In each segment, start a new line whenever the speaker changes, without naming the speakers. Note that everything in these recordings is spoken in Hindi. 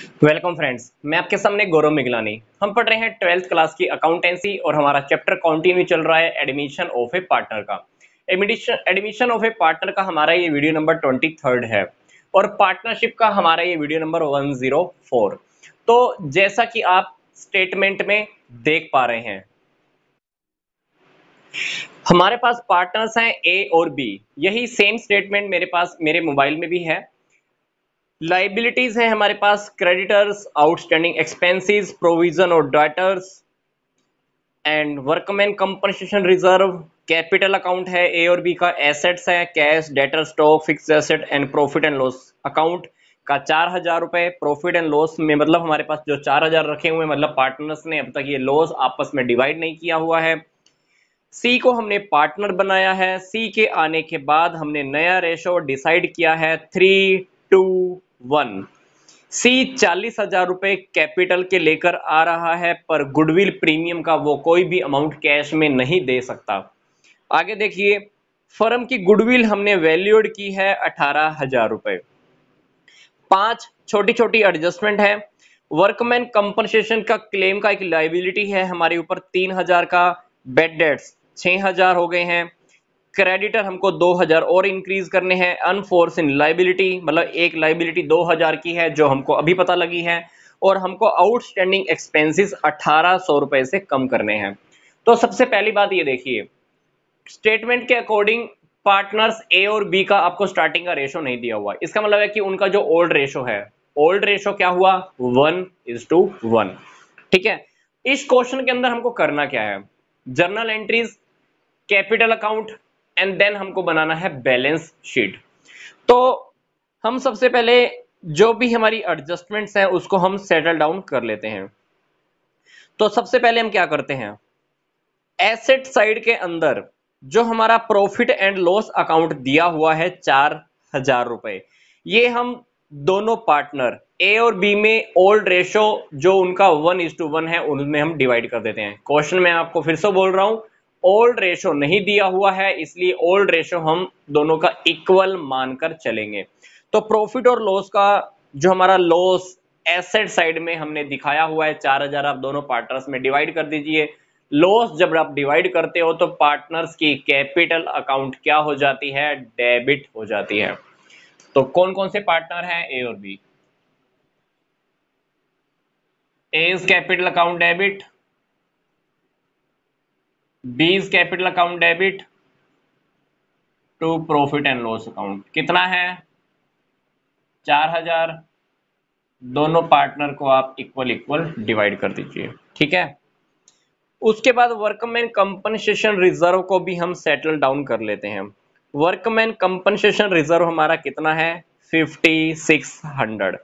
वेलकम फ्रेंड्स, मैं आपके सामने गौरव मिगलानी। हम पढ़ रहे हैं 12th क्लास की अकाउंटेंसी और हमारा चैप्टर कंटिन्यू चल रहा है एडमिशन ऑफ ए पार्टनर का। एडमिशन ऑफ ए पार्टनर का हमारा ये वीडियो नंबर 23 है और पार्टनरशिप का हमारा ये वीडियो नंबर 104। तो जैसा कि आप स्टेटमेंट में देख पा रहे हैं, हमारे पास पार्टनर्स हैं ए और बी। यही सेम स्टेटमेंट मेरे पास मेरे मोबाइल में भी है। लाइबिलिटीज है हमारे पास क्रेडिटर्स, आउटस्टैंडिंग एक्सपेंसेस, प्रोविजन और debtors and workman compensation reserve. Capital account है ए और बी का। एसेट्स है cash, debtor, stock, fix asset and profit and loss account का 4,000 रुपए। प्रॉफिट एंड लॉस में मतलब हमारे पास जो 4,000 रखे हुए मतलब पार्टनर्स ने अब तक ये लॉस आपस में डिवाइड नहीं किया हुआ है। सी को हमने पार्टनर बनाया है। सी के आने के बाद हमने नया रेशो डिसाइड किया है 3:1। सी 40,000 रुपए कैपिटल के लेकर आ रहा है, पर गुडविल प्रीमियम का वो कोई भी अमाउंट कैश में नहीं दे सकता। आगे देखिए, फर्म की गुडविल हमने वैल्यूड की है 18,000 रुपए। 5 छोटी छोटी एडजस्टमेंट है। वर्कमैन कंपनसेशन का क्लेम का एक लाइबिलिटी है हमारे ऊपर 3,000 का। बेड डेट्स 6,000 हो गए हैं। क्रेडिटर हमको 2,000 और इंक्रीज करने हैं। अनफोर्सिन लाइबिलिटी मतलब एक लाइबिलिटी 2,000 की है जो हमको अभी पता लगी है, और हमको आउटस्टैंडिंग एक्सपेंसेस 1,800 रुपए से कम करने हैं। तो सबसे पहली बात ये देखिए, स्टेटमेंट के अकॉर्डिंग पार्टनर्स ए और बी का आपको स्टार्टिंग का रेशो नहीं दिया हुआ। इसका मतलब है कि उनका जो ओल्ड रेशो है, ओल्ड रेशो क्या हुआ 1:1। ठीक है, इस क्वेश्चन के अंदर हमको करना क्या है, journal entries, capital account and then हमको बनाना है बैलेंस शीट। तो हम सबसे पहले जो भी हमारी एडजस्टमेंट्स हैं उसको हम सेटल डाउन कर लेते हैं। तो सबसे पहले हम क्या करते हैं, एसेट साइड के अंदर जो हमारा प्रॉफिट एंड लॉस अकाउंट दिया हुआ है 4,000 रुपए, ये हम दोनों पार्टनर ए और बी में ओल्ड रेशो जो उनका 1:1 है उनमें हम डिवाइड कर देते हैं। क्वेश्चन में आपको फिर से बोल रहा हूं, ओल्ड रेशो नहीं दिया हुआ है इसलिए ओल्ड रेशो हम दोनों का इक्वल मानकर चलेंगे। तो प्रॉफिट और लॉस का जो हमारा लॉस एसेट साइड में हमने दिखाया हुआ है 4,000, आप दोनों पार्टनर्स में डिवाइड कर दीजिए। लॉस जब आप डिवाइड करते हो तो पार्टनर्स की कैपिटल अकाउंट क्या हो जाती है, डेबिट हो जाती है। तो कौन कौन से पार्टनर हैं ए और B, A is capital account debit, B is capital account debit to profit and loss account. कितना है 4,000। दोनों पार्टनर को आप इक्वल इक्वल डिवाइड कर दीजिए। ठीक है, उसके बाद वर्कमैन कंपनसेशन रिजर्व को भी हम सेटल डाउन कर लेते हैं। वर्कमैन कंपनसेशन रिजर्व हमारा कितना है 5,600।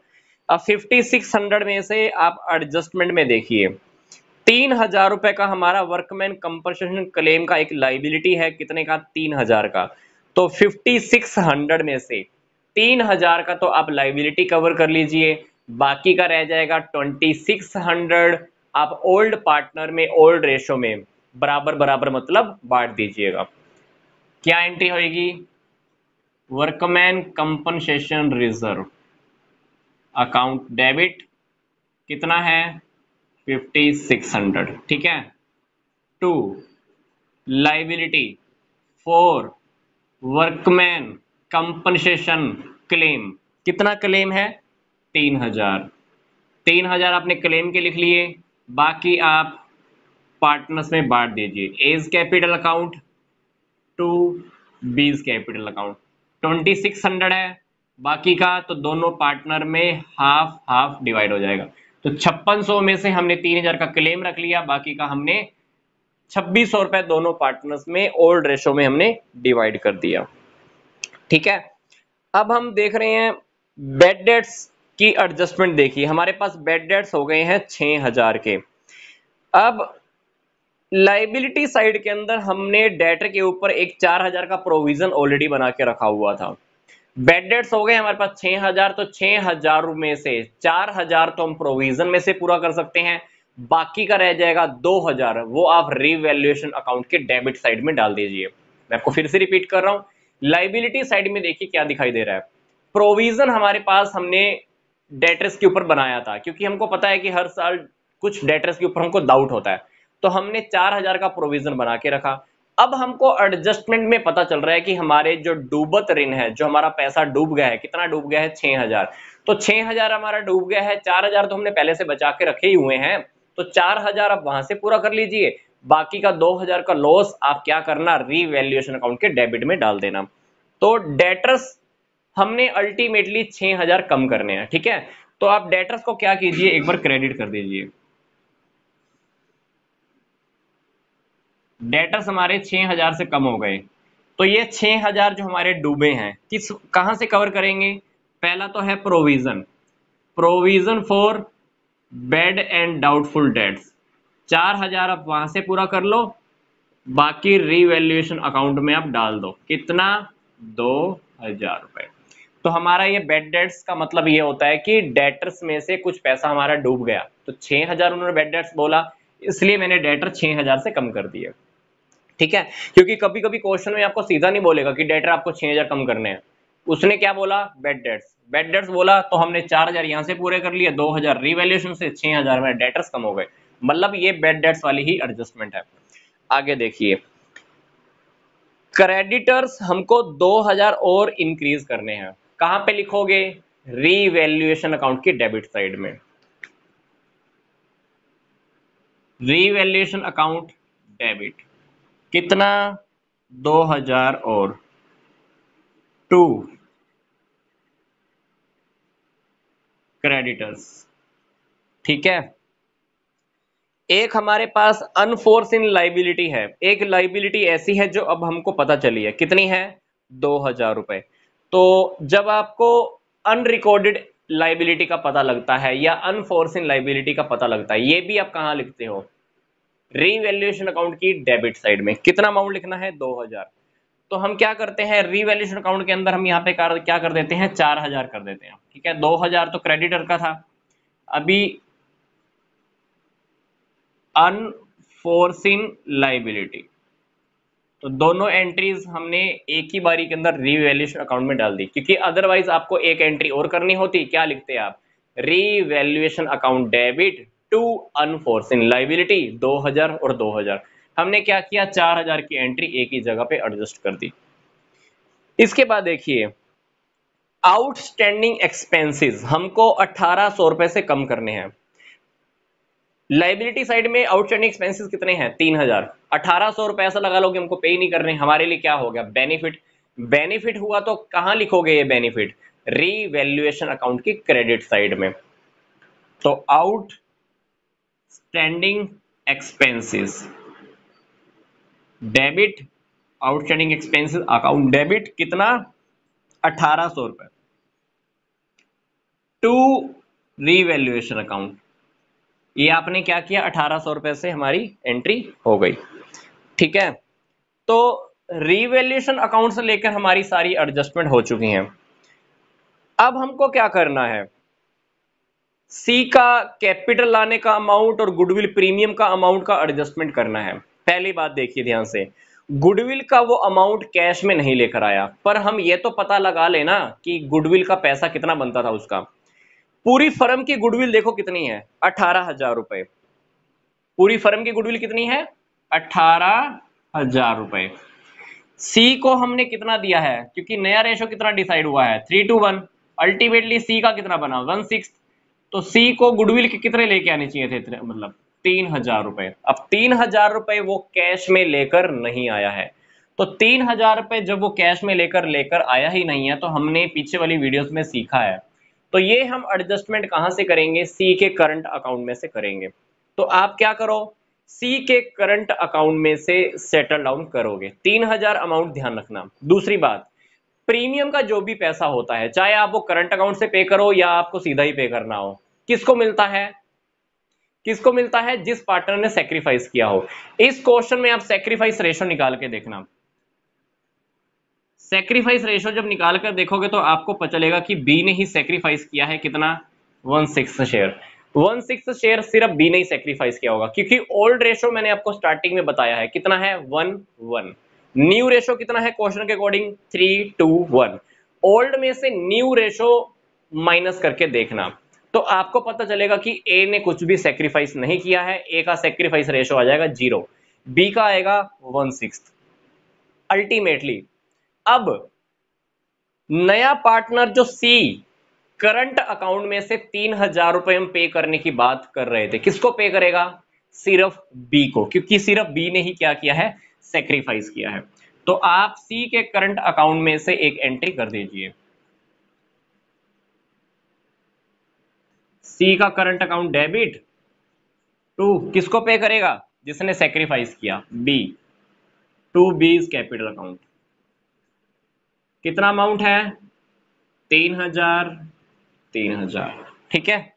अब 5,600 में से आप एडजस्टमेंट में देखिए 3,000 रुपए का हमारा वर्कमैन कंपनसेशन क्लेम का एक लाइबिलिटी है, कितने का 3,000 का। तो 5,600 में से 3,000 का तो आप लाइबिलिटी कवर कर लीजिए, बाकी का रह जाएगा 2,600। आप ओल्ड पार्टनर में ओल्ड रेशो में बराबर बराबर मतलब बांट दीजिएगा। क्या एंट्री होगी, workman compensation reserve account debit कितना है 5,600। ठीक है, to liability for workman compensation claim, कितना क्लेम है 3,000। 3,000 आपने क्लेम के लिख लिए, बाकी आप पार्टनर्स में बांट दीजिए। As capital account to B's capital account 2,600 है, बाकी का तो दोनों पार्टनर में हाफ हाफ डिवाइड हो जाएगा। तो 5600 में से हमने 3,000 का क्लेम रख लिया, बाकी का हमने 2,600 रुपए दोनों पार्टनर्स में ओल्ड रेशो में हमने डिवाइड कर दिया। ठीक है, अब हम देख रहे हैं बेड डेट्स की एडजस्टमेंट। देखिए हमारे पास बेड डेट्स हो गए हैं 6,000 के। अब लाइबिलिटी साइड के अंदर हमने डेटर के ऊपर एक 4,000 का प्रोविजन ऑलरेडी बना के रखा हुआ था। बेड डेट्स हो गए हमारे पास 6,000, तो 6,000 में से 4,000 तो हम प्रोविजन में से पूरा कर सकते हैं, बाकी का रह जाएगा 2,000, वो आप रिवैल्यूएशन अकाउंट के डेबिट साइड में डाल दीजिए। मैं आपको फिर से रिपीट कर रहा हूं, लाइबिलिटी साइड में देखिए क्या दिखाई दे रहा है, प्रोविजन हमारे पास हमने डेटर्स के ऊपर बनाया था, क्योंकि हमको पता है कि हर साल कुछ डेटर्स के ऊपर हमको डाउट होता है, तो हमने 4000 का प्रोविजन बना के रखा। अब हमको एडजस्टमेंट में पता चल रहा है कि हमारे जो डूबत ऋण है, जो हमारा पैसा डूब गया है, कितना डूब गया है 6000, तो 6000 हमारा डूब गया है, 4000 तो हमने पहले से बचा के रखे ही हुए हैं, तो 4000 आप वहां से पूरा कर लीजिए, बाकी का 2000 का लॉस आप क्या करना, रीवैल्यूएशन अकाउंट के डेबिट में डाल देना। तो डेटर्स हमने अल्टीमेटली 6000 कम करने हैं, ठीक है। तो आप डेटर्स को क्या कीजिए, एक बार क्रेडिट कर दीजिए। डेटर्स हमारे 6000 से कम हो गए, तो ये 6000 जो हमारे डूबे हैं, किस कहां से कवर करेंगे? पहला तो है provision, provision for bad and doubtful debts, 4000 आप वहां से पूरा कर लो, बाकी रीवैल्यूएशन अकाउंट में आप डाल दो, कितना, 2000 रुपए। तो हमारा ये बैड डेट्स का मतलब ये होता है कि डेटर्स में से कुछ पैसा हमारा डूब गया, तो 6000 उन्होंने बैड डेट्स बोला, इसलिए मैंने डेटर 6000 से कम कर दिया, ठीक है। क्योंकि कभी कभी क्वेश्चन में आपको सीधा नहीं बोलेगा कि डेटर आपको 6000 कम करने हैं, उसने क्या बोला, बैड डेट्स, बैड डेट्स बोला, तो हमने 4000 यहां से पूरे कर लिए, 2000 रिवैल्यूएशन से, 6000 में डेटर्स कम हो गए, मतलब ये बैड डेट्स वाली ही एडजस्टमेंट है। आगे देखिए, क्रेडिटर्स हमको 2000 और इंक्रीज करने हैं, कहां पे लिखोगे, रीवैल्यूएशन अकाउंट की डेबिट साइड में, रीवैल्यूएशन अकाउंट डेबिट, कितना, 2000 और 2 क्रेडिटर्स, ठीक है। एक हमारे पास अनफोर्सिन लाइबिलिटी है, एक लाइबिलिटी ऐसी है जो अब हमको पता चली है, कितनी है, 2000 रुपए। तो जब आपको अनरिकॉर्डेड लाइबिलिटी का पता लगता है या अनफोर्सिन लाइबिलिटी का पता लगता है, ये भी आप कहां लिखते हो, रीवैल्यूएशन अकाउंट की डेबिट साइड में, कितना अमाउंट लिखना है, 2000। तो हम क्या करते हैं, रीवैल्यूएशन अकाउंट के अंदर हम यहाँ पे क्या कर देते हैं, 4000 कर देते हैं, ठीक है। 2000 तो क्रेडिटर का था, अभी अनफोर्सिन लाइबिलिटी, तो दोनों एंट्रीज हमने एक ही बारी के अंदर रीवैल्यूएशन अकाउंट में डाल दी, क्योंकि अदरवाइज आपको एक एंट्री और करनी होती, क्या लिखते हैं आप, revaluation account debit to unforeseen liability, 2000 और 2000, हमने क्या किया, 4000 की एंट्री एक ही जगह पे एडजस्ट कर दी। इसके बाद देखिए, आउटस्टैंडिंग एक्सपेंसेस हमको 1800 रुपए से कम करने हैं। लाइबिलिटी साइड में आउटस्टैंडिंग एक्सपेंसेस कितने हैं, 3000, 1800 रुपए ऐसा लगा लो कि हमको पे ही नहीं करने, हमारे लिए क्या हो गया, बेनिफिट, बेनिफिट हुआ, तो कहां लिखोगे ये बेनिफिट, रीवैल्यूएशन अकाउंट की क्रेडिट साइड में। तो outstanding expenses debit, outstanding expenses account debit, कितना, 1800 रुपए टू रीवैल्यूएशन अकाउंट, ये आपने क्या किया, 1800 रुपए से हमारी एंट्री हो गई, ठीक है। तो रीवैल्यूएशन अकाउंट से लेकर हमारी सारी एडजस्टमेंट हो चुकी हैं। अब हमको क्या करना है, सी का कैपिटल लाने का अमाउंट और गुडविल प्रीमियम का अमाउंट का एडजस्टमेंट करना है। पहली बात देखिए ध्यान से, गुडविल का वो अमाउंट कैश में नहीं लेकर आया, पर हम ये तो पता लगा लेना कि गुडविल का पैसा कितना बनता था उसका। पूरी फर्म की गुडविल देखो कितनी है, 18,000 रुपए, पूरी फर्म की गुडविल कितनी है, 18,000 रुपए। सी को हमने कितना दिया है, क्योंकि नया रेशो कितना डिसाइड हुआ है, 3:1, अल्टीमेटली सी का कितना बना, 1/6, तो सी को गुडविल के कितने लेके आने चाहिए थे, मतलब 3000 रुपए। अब 3000 रुपए वो कैश में लेकर नहीं आया है, तो 3000 रुपए जब वो कैश में लेकर आया ही नहीं है, तो हमने पीछे वाली वीडियोस में सीखा है, तो ये हम एडजस्टमेंट कहां से करेंगे, सी के करंट अकाउंट में से करेंगे। तो आप क्या करो, सी के करंट अकाउंट में से सेटल डाउन करोगे, 3000 अमाउंट ध्यान रखना। दूसरी बात, प्रीमियम का जो भी पैसा होता है, चाहे आप वो करंट अकाउंट से पे करो या आपको सीधा ही पे करना हो, किसको मिलता है, किसको मिलता है, जिस पार्टनर ने सेक्रीफाइस किया हो। इस क्वेश्चन में आप सेक्रीफाइस रेशो निकाल के देखना, सेक्रीफाइस रेशो जब निकाल कर देखोगे तो आपको पता चलेगा कि बी ने ही सेक्रीफाइस किया है, कितना, 1/6 शेयर, 1/6 शेयर सिर्फ बी ने ही सेक्रीफाइस किया होगा, क्योंकि ओल्ड रेशो मैंने आपको स्टार्टिंग में बताया है कितना है, 1:1, न्यू रेशो कितना है क्वेश्चन के अकॉर्डिंग, 3:1, ओल्ड में से न्यू रेशो माइनस करके देखना, तो आपको पता चलेगा कि ए ने कुछ भी सेक्रीफाइस नहीं किया है, ए का सेक्रीफाइस रेशो आ जाएगा 0, बी का आएगा 1/6 अल्टीमेटली। अब नया पार्टनर जो सी, करंट अकाउंट में से 3,000 रुपए हम पे करने की बात कर रहे थे, किसको पे करेगा? सिर्फ बी को, क्योंकि सिर्फ बी ने ही क्या किया है? सेक्रीफाइस किया है। तो आप सी के करंट अकाउंट में से एक एंट्री कर दीजिए। सी का करंट अकाउंट डेबिट टू किसको पे करेगा? जिसने सेक्रीफाइस किया, B, to B's capital account. कितना अमाउंट है? 3,000, 3,000, ठीक है।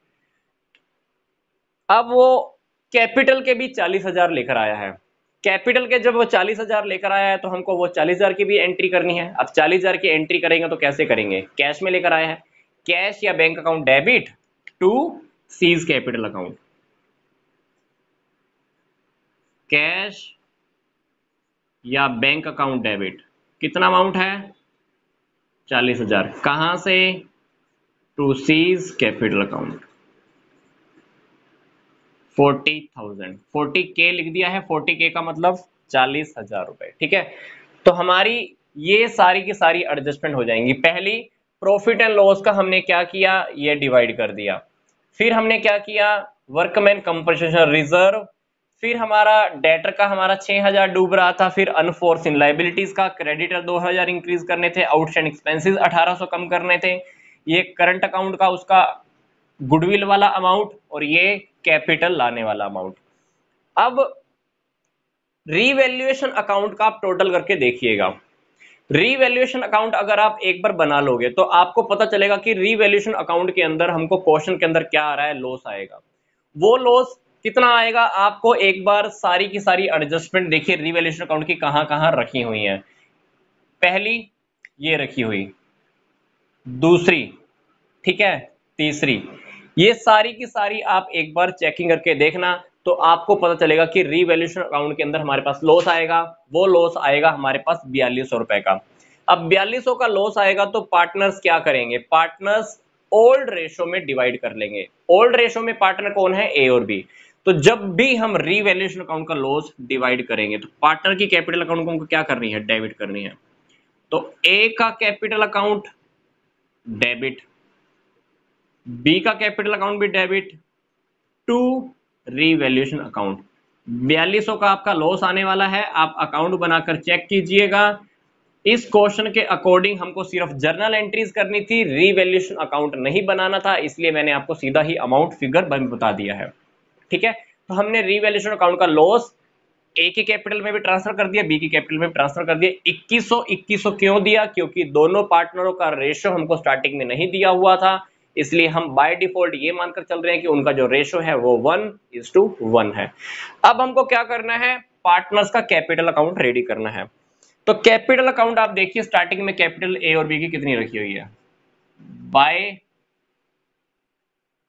अब वो कैपिटल के भी 40,000 लेकर आया है। कैपिटल के जब वो 40,000 लेकर आया है तो हमको वो 40,000 की भी एंट्री करनी है। अब 40,000 की एंट्री करेंगे तो कैसे करेंगे? कैश में लेकर आया है, कैश या bank account debit to C's capital account, cash या बैंक अकाउंट डेबिट। कितना अमाउंट है? 40,000। कहां से? To C's capital account 40,000, 40K लिख दिया है। 40K का मतलब 40,000 रुपए, ठीक है। तो हमारी ये सारी की सारी एडजस्टमेंट हो जाएंगी। पहली, प्रॉफिट एंड लॉस का हमने क्या किया? ये डिवाइड कर दिया। फिर हमने क्या किया? Workman compensation reserve. फिर हमारा डेटर का हमारा 6,000 डूब रहा था। फिर अनफोर्सिन लाइबिलिटीज का क्रेडिटर 2,000 इंक्रीज करने थे, आउटस्टैंडिंग एक्सपेंसेस 1,800 कम करने थे, ये करंट अकाउंट का उसका गुडविल वाला अमाउंट, और ये कैपिटल लाने वाला अमाउंट। अब रीवैल्यूएशन अकाउंट का आप टोटल करके देखिएगा। रीवैल्यूएशन अकाउंट अगर आप एक बार बना लोगे तो आपको पता चलेगा कि रीवैल्यूएशन अकाउंट के अंदर हमको क्वेश्चन के अंदर क्या आ रहा है? लॉस आएगा। वो लॉस कितना आएगा? आपको एक बार सारी की सारी एडजस्टमेंट देखिए रीवैल्यूएशन अकाउंट की कहां कहां रखी हुई है। पहली ये रखी हुई, दूसरी, ठीक है, तीसरी, ये सारी की सारी आप एक बार चेकिंग करके देखना, तो आपको पता चलेगा कि रीवैल्यूएशन अकाउंट के अंदर हमारे पास लॉस आएगा। वो लॉस आएगा हमारे पास 4,200 रुपए का। अब 4,200 का लॉस आएगा तो पार्टनर्स क्या करेंगे? पार्टनर्स ओल्ड रेशो में डिवाइड कर लेंगे। ओल्ड रेशो में पार्टनर कौन है? ए और बी। तो जब भी हम रीवैल्यूएशन अकाउंट का लॉस डिवाइड करेंगे तो पार्टनर की कैपिटल अकाउंट को हमको क्या करनी है? डेबिट करनी है। तो ए का कैपिटल अकाउंट डेबिट, बी का कैपिटल अकाउंट भी डेबिट टू रीवैल्यूएशन अकाउंट। 4,200 का आपका लॉस आने वाला है। आप अकाउंट बनाकर चेक कीजिएगा। इस क्वेश्चन के अकॉर्डिंग हमको सिर्फ जर्नल एंट्रीज करनी थी, रीवैल्यूएशन अकाउंट नहीं बनाना था, इसलिए मैंने आपको सीधा ही अमाउंट फिगर बता दिया है, ठीक है। तो हमने रीवैल्यूएशन अकाउंट का लॉस ए की कैपिटल में भी ट्रांसफर कर दिया, बी की कैपिटल में भी ट्रांसफर कर दिया। 2100 क्यों दिया? क्योंकि दोनों पार्टनरों का रेशो हमको स्टार्टिंग में नहीं दिया हुआ था, इसलिए हम बाय डिफॉल्ट ये मानकर चल रहे हैं कि उनका जो रेशो है वो 1:1 है। अब हमको क्या करना है? पार्टनर्स का कैपिटल अकाउंट रेडी करना है। तो कैपिटल अकाउंट आप देखिए, स्टार्टिंग में कैपिटल ए और बी की कितनी रखी हुई है? बाय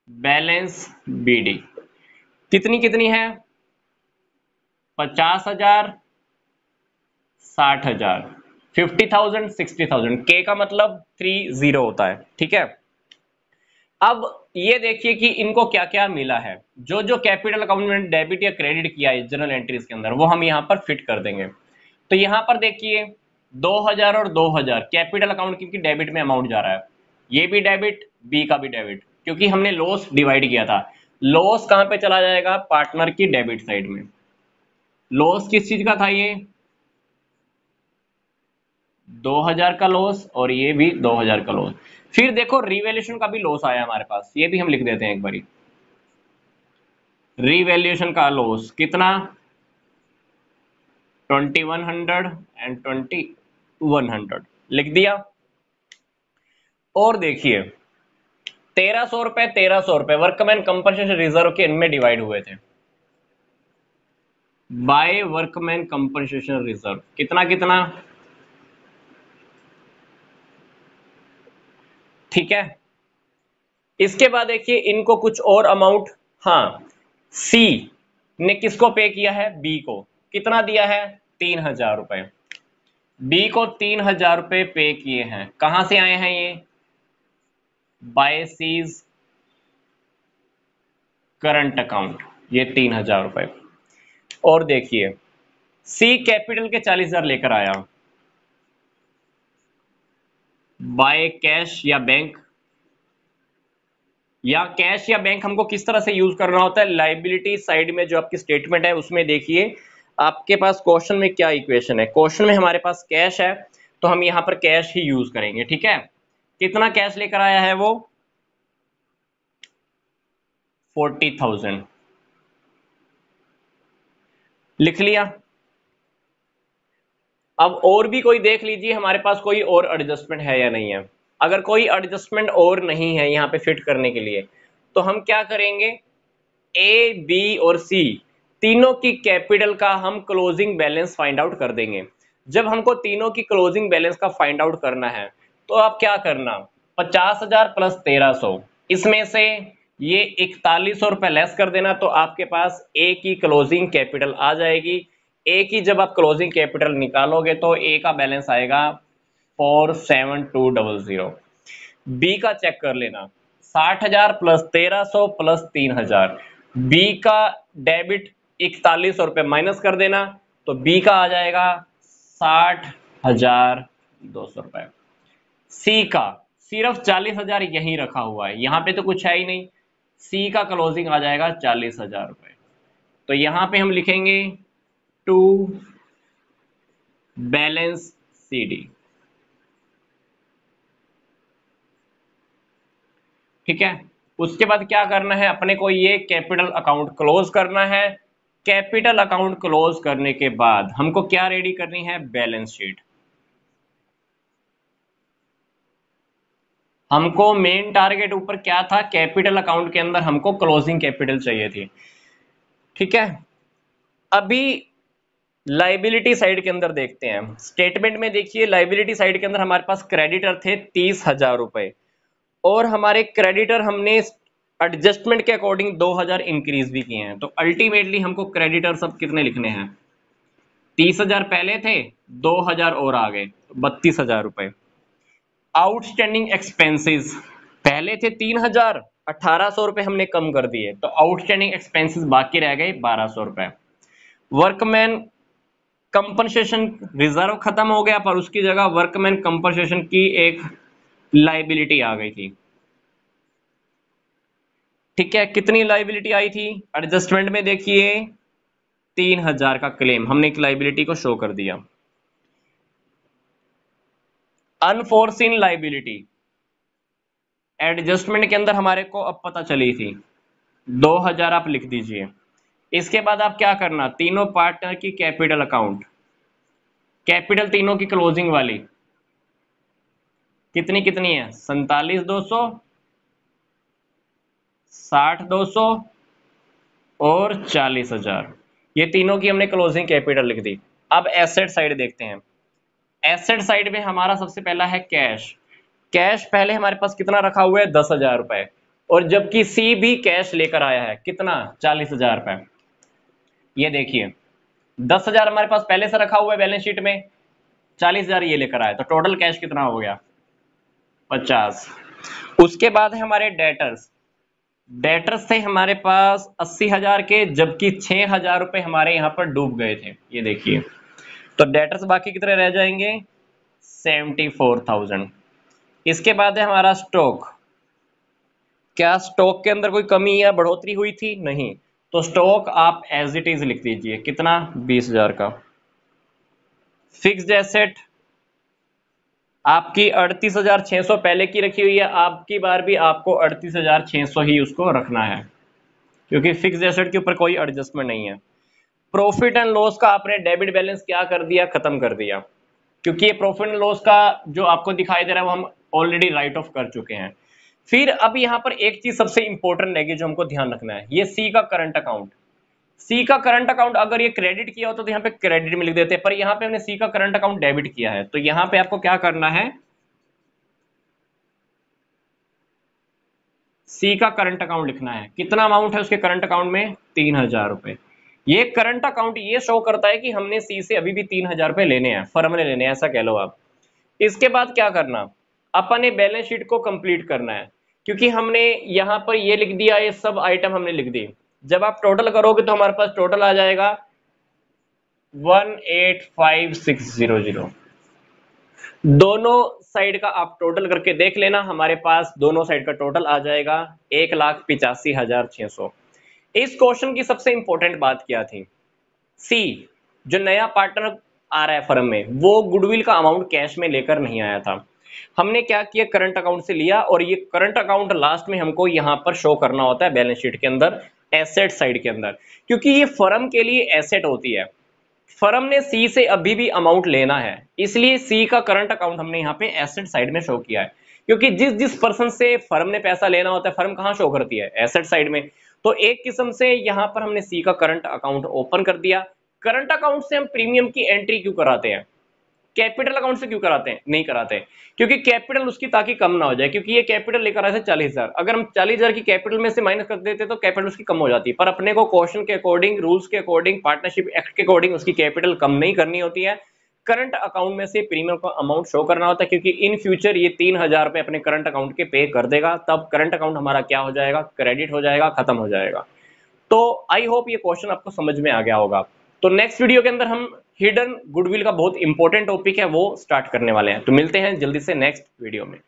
बैलेंस बीडी कितनी कितनी है? 50,000, 60,000, 50,000, 60,000। के का मतलब 30 होता है, ठीक है। अब ये देखिए कि इनको क्या क्या मिला है। जो जो कैपिटल अकाउंट में डेबिट या क्रेडिट किया है जनरल एंट्रीज के अंदर, वो हम यहां पर फिट कर देंगे। तो यहां पर देखिए 2,000 और 2,000 कैपिटल अकाउंट क्योंकि डेबिट में अमाउंट जा रहा है, ये भी डेबिट, बी का भी डेबिट, क्योंकि हमने लॉस डिवाइड किया था। लॉस कहां पे चला जाएगा? पार्टनर की डेबिट साइड में। लॉस किस चीज का था? ये 2,000 का लॉस, और ये भी 2,000 का लॉस। फिर देखो रिवैल्यूएशन का भी लॉस आया हमारे पास, ये भी हम लिख देते हैं एक बारी। रिवैल्यूएशन का लॉस कितना? 2,100 एंड 2,100 लिख दिया। और देखिए 1,300 रुपए, 1,300 रुपए वर्कमैन कंपनसेशन रिजर्व के इनमें डिवाइड हुए थे बाय वर्कमैन कंपनसेशन रिजर्व। कितना कितना? ठीक है। इसके बाद देखिए इनको कुछ और अमाउंट, हाँ, सी ने किसको पे किया है? बी को। कितना दिया है? 3,000 रुपए। बी को 3,000 रुपए पे किए हैं। कहां से आए हैं ये? बाय सीज करंट अकाउंट, ये 3,000 रुपए। और देखिए सी कैपिटल के 40,000 लेकर आया बाय कैश या बैंक, या कैश या बैंक हमको किस तरह से यूज करना होता है, लाइबिलिटी साइड में जो आपकी स्टेटमेंट है उसमें देखिए आपके पास क्वेश्चन में क्या इक्वेशन है। क्वेश्चन में हमारे पास कैश है तो हम यहां पर कैश ही यूज करेंगे, ठीक है। कितना कैश लेकर आया है वो, 40,000 लिख लिया। अब और भी कोई देख लीजिए हमारे पास कोई और एडजस्टमेंट है या नहीं है। अगर कोई एडजस्टमेंट और नहीं है यहाँ पे फिट करने के लिए तो हम क्या करेंगे, ए बी और सी तीनों की कैपिटल का हम क्लोजिंग बैलेंस फाइंड आउट कर देंगे। जब हमको तीनों की क्लोजिंग बैलेंस का फाइंड आउट करना है तो आप क्या करना, 50,000 प्लस 1,300, इसमें से ये 4100 रुपए लेस कर देना तो आपके पास ए की क्लोजिंग कैपिटल आ जाएगी। ए की जब आप क्लोजिंग कैपिटल निकालोगे तो ए का बैलेंस आएगा 47200। बी का चेक कर लेना, 60,000 प्लस 1,300 प्लस 3,000, बी का डेबिट 4100 रुपये माइनस कर देना तो बी का आ जाएगा 60,200 रुपये। सी का सिर्फ 40,000 यहीं रखा हुआ है, यहां पे तो कुछ है ही नहीं। सी का क्लोजिंग आ जाएगा 40,000 रुपये। तो यहां पे हम लिखेंगे टू बैलेंस सी डी, ठीक है। उसके बाद क्या करना है, अपने को ये कैपिटल अकाउंट क्लोज करना है। कैपिटल अकाउंट क्लोज करने के बाद हमको क्या रेडी करनी है, बैलेंस शीट। हमको मेन टारगेट ऊपर क्या था, कैपिटल अकाउंट के अंदर हमको क्लोजिंग कैपिटल चाहिए थी, ठीक है। अभी लाइबिलिटी साइड के अंदर देखते हैं। स्टेटमेंट में देखिए लाइबिलिटी साइड के अंदर हमारे पास क्रेडिटर थे 30,000 रुपए और हमारे क्रेडिटर हमने एडजस्टमेंट के अकॉर्डिंग 2,000 इंक्रीज भी किए हैं। तो अल्टीमेटली हमको क्रेडिटर सब कितने लिखने हैं, 30,000 पहले थे, 2,000 और आ गए, 32,000 रुपए। आउटस्टैंडिंग एक्सपेंसेस पहले थे 3,000, 1,800 रुपए हमने कम कर दिए तो आउटस्टैंडिंग एक्सपेंसेस बाकी रह गए 1,200 रुपए। वर्कमैन कंपनसेशन रिजर्व खत्म हो गया पर उसकी जगह वर्कमैन कंपनसेशन की एक लाइबिलिटी आ गई थी, ठीक है। कितनी लाइबिलिटी आई थी, एडजस्टमेंट में देखिए 3,000 का क्लेम हमने एक लाइबिलिटी को शो कर दिया। अनफोर्सिन लाइबिलिटी एडजस्टमेंट के अंदर हमारे को अब पता चली थी, 2,000 आप लिख दीजिए। इसके बाद आप क्या करना, तीनों पार्टनर की कैपिटल अकाउंट, कैपिटल तीनों की क्लोजिंग वाली कितनी कितनी है, 47,200, 60,200 और 40,000, ये तीनों की हमने क्लोजिंग कैपिटल लिख दी। अब एसेट साइड देखते हैं। एसेट साइड में हमारा सबसे पहला है कैश। कैश पहले हमारे पास कितना रखा हुआ है, 10,000 रुपए, और जबकि सी भी कैश लेकर आया है कितना, 40,000 रुपए। ये देखिए 10,000 हमारे पास पहले से रखा हुआ है बैलेंस शीट में, 40,000 ये लेकर आया तो टोटल कैश कितना हो गया, 50। उसके बाद है हमारे डेटर्स। डेटर्स थे हमारे पास 80,000 के, जबकि 6,000 रुपए हमारे यहाँ पर डूब गए थे, ये देखिए। तो डेटर्स बाकी कितने रह जाएंगे, 74,000। इसके बाद है हमारा स्टॉक। क्या स्टॉक के अंदर कोई कमी या बढ़ोतरी हुई थी, नहीं, तो स्टॉक आप एज इट इज लिख दीजिए, कितना, 20,000 का। फिक्स्ड एसेट आपकी 38,600 पहले की रखी हुई है, आपकी बार भी आपको 38,600 ही उसको रखना है क्योंकि फिक्स्ड एसेट के ऊपर कोई एडजस्टमेंट नहीं है। प्रॉफिट एंड लॉस का आपने डेबिट बैलेंस क्या कर दिया, खत्म कर दिया, क्योंकि ये प्रॉफिट एंड लॉस का जो आपको दिखाई दे रहा है वो हम ऑलरेडी राइट ऑफ कर चुके हैं। फिर अब यहाँ पर एक चीज सबसे इंपॉर्टेंट रहेगी जो हमको ध्यान रखना है, ये सी का करंट अकाउंट। सी का करंट अकाउंट अगर ये क्रेडिट किया होता तो यहाँ पे क्रेडिट में लिख देते, पर यहाँ पे हमने सी का करंट अकाउंट डेबिट किया है, तो यहाँ पे आपको क्या करना है, सी का करंट अकाउंट लिखना है। कितना अमाउंट है उसके करंट अकाउंट में, 3,000 रुपए। ये करंट अकाउंट ये शो करता है कि हमने सी से अभी भी 3,000 रुपए लेने हैं, फर्म ने लेने हैं, ऐसा कह लो आप। इसके बाद क्या करना, अपन ने बैलेंस शीट को कंप्लीट करना है। क्योंकि हमने यहाँ पर ये लिख दिया, ये सब आइटम हमने लिख दी। जब आप टोटल करोगे तो हमारे पास टोटल आ जाएगा 185,600। दोनों साइड का आप टोटल करके देख लेना, हमारे पास दोनों साइड का टोटल आ जाएगा 1,85,600। इस क्वेश्चन की सबसे इंपॉर्टेंट बात क्या थी? सी, जो नया पार्टनर आ रहा है फर्म में, वो गुडविल का अमाउंट कैश में लेकर नहीं आया था। हमने क्या किया, करंट अकाउंट से लिया, और ये करंट अकाउंट लास्ट में हमको यहां पर शो करना होता है बैलेंस शीट के अंदर, एसेट साइड के अंदर, क्योंकि ये फर्म के लिए एसेट होती है। फर्म ने सी से अभी भी अमाउंट लेना है, इसलिए सी का करंट अकाउंट हमने यहाँ पे एसेट साइड में शो किया है। क्योंकि जिस जिस पर्सन से फर्म ने पैसा लेना होता है, फर्म कहाँ शो करती है? एसेट साइड में। तो एक किस्म से यहाँ पर हमने सी का करंट अकाउंट ओपन कर दिया। करंट अकाउंट से हम प्रीमियम की एंट्री क्यों कराते हैं? कैपिटल अकाउंट से क्यों कराते हैं? नहीं कराते, क्योंकि कैपिटल उसकी ताकि कम ना हो जाए, क्योंकि ये कैपिटल लेकर आए थे 40,000, अगर हम 40,000 की कैपिटल में से माइनस कर देते तो कैपिटल उसकी कम हो जाती है। पर अपने को क्वेश्चन के अकॉर्डिंग, रूल्स के अकॉर्डिंग, पार्टनरशिप एक्ट के अकॉर्डिंग उसकी कैपिटल कम नहीं करनी होती है। करंट अकाउंट में से प्रीमियम का अमाउंट शो करना होता है, क्योंकि इन फ्यूचर ये 3,000 रुपए अपने करंट अकाउंट के पे कर देगा, तब करंट अकाउंट हमारा क्या हो जाएगा? क्रेडिट हो जाएगा, खत्म हो जाएगा। तो आई होप ये क्वेश्चन आपको समझ में आ गया होगा। तो नेक्स्ट वीडियो के अंदर हम हिडन गुडविल का बहुत इंपॉर्टेंट टॉपिक है वो स्टार्ट करने वाले हैं। तो मिलते हैं जल्दी से नेक्स्ट वीडियो में।